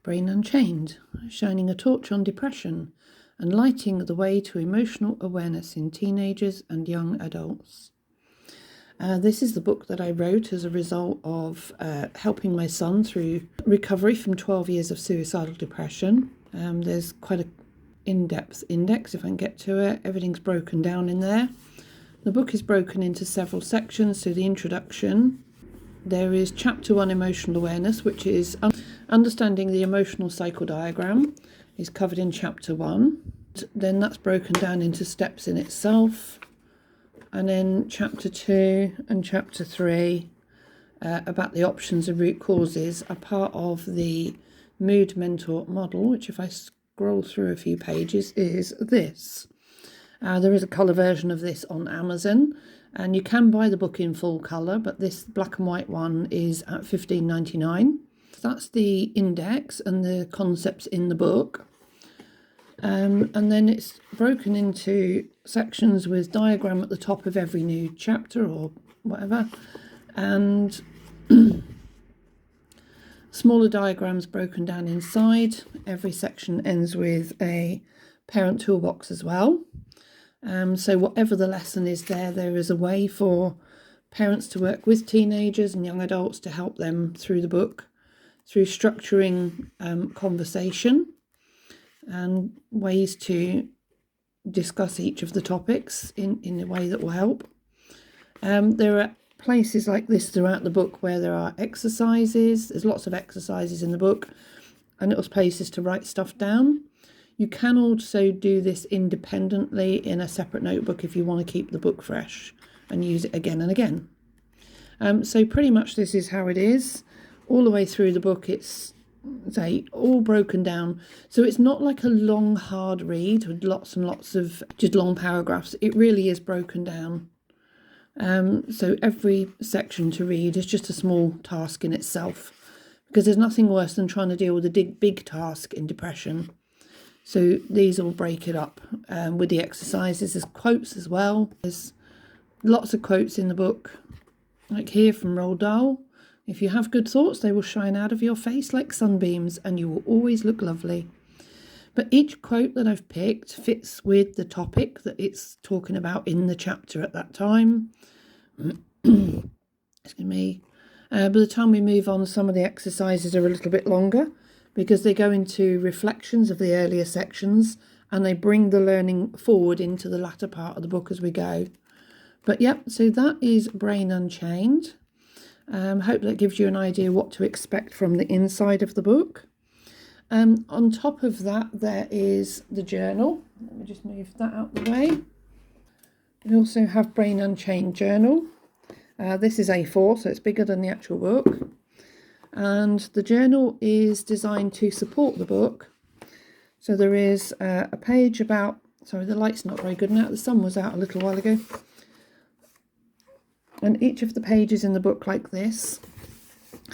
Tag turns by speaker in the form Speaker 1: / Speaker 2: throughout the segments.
Speaker 1: Brain Unchained, shining a torch on depression and lighting the way to emotional awareness in teenagers and young adults. This is the book that I wrote as a result of helping my son through recovery from 12 years of suicidal depression. There's quite an in-depth index, if I can get to it. Everything's broken down in there. The book is broken into several sections. So the introduction, there is chapter 1, emotional awareness, which is understanding the emotional cycle diagram, is covered in chapter 1. Then that's broken down into steps in itself. And then chapter 2 and chapter 3 about the options and root causes are part of the Mood Mentor model, which if I scroll through a few pages is this. There is a colour version of this on Amazon, and you can buy the book in full colour, but this black and white one is at $15.99. That's the index and the concepts in the book. And then it's broken into sections with diagram at the top of every new chapter or whatever, and smaller diagrams broken down inside. Every section ends with a parent toolbox as well. So whatever the lesson is there is a way for parents to work with teenagers and young adults to help them through the book, through structuring conversation and ways to discuss each of the topics in a way that will help. There are places like this throughout the book where there are exercises. There's lots of exercises in the book and little places to write stuff down. You can also do this independently in a separate notebook if you want to keep the book fresh and use it again and again. So pretty much this is how it is. All the way through the book, it's all broken down. So it's not like a long, hard read with lots and lots of just long paragraphs. It really is broken down. So every section to read is just a small task in itself, because there's nothing worse than trying to deal with a big task in depression. So these all break it up with the exercises. There's quotes as well. There's lots of quotes in the book, like here from Roald Dahl. If you have good thoughts, they will shine out of your face like sunbeams and you will always look lovely. But each quote that I've picked fits with the topic that it's talking about in the chapter at that time. Excuse me. By the time we move on, some of the exercises are a little bit longer because they go into reflections of the earlier sections and they bring the learning forward into the latter part of the book as we go. But yep, so that is Brain Unchained. Hope that gives you an idea what to expect from the inside of the book. On top of that, there is the journal. Let me just move that out the way. We also have Brain Unchained journal. This is A4, so it's bigger than the actual book. And the journal is designed to support the book. So there is a page about, sorry, the light's not very good now. The sun was out a little while ago. And each of the pages in the book like this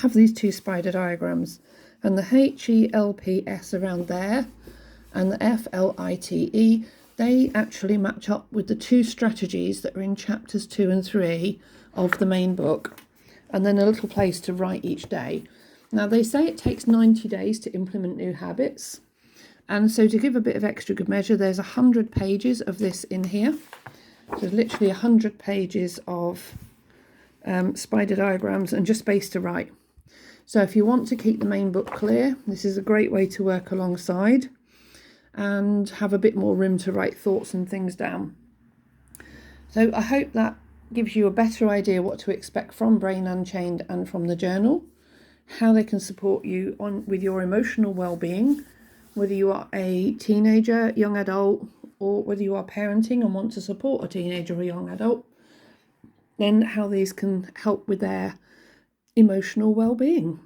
Speaker 1: have these two spider diagrams. And the HELPS around there and the FLITE, they actually match up with the two strategies that are in chapters 2 and 3 of the main book. And then a little place to write each day. Now they say it takes 90 days to implement new habits. And so to give a bit of extra good measure, there's 100 pages of this in here. So literally 100 pages of spider diagrams and just space to write. So if you want to keep the main book clear, this is a great way to work alongside and have a bit more room to write thoughts and things down. So I hope that gives you a better idea what to expect from Brain Unchained and from the journal, how they can support you with your emotional well-being, whether you are a teenager, young adult, or whether you are parenting and want to support a teenager or young adult. Then how these can help with their emotional well-being.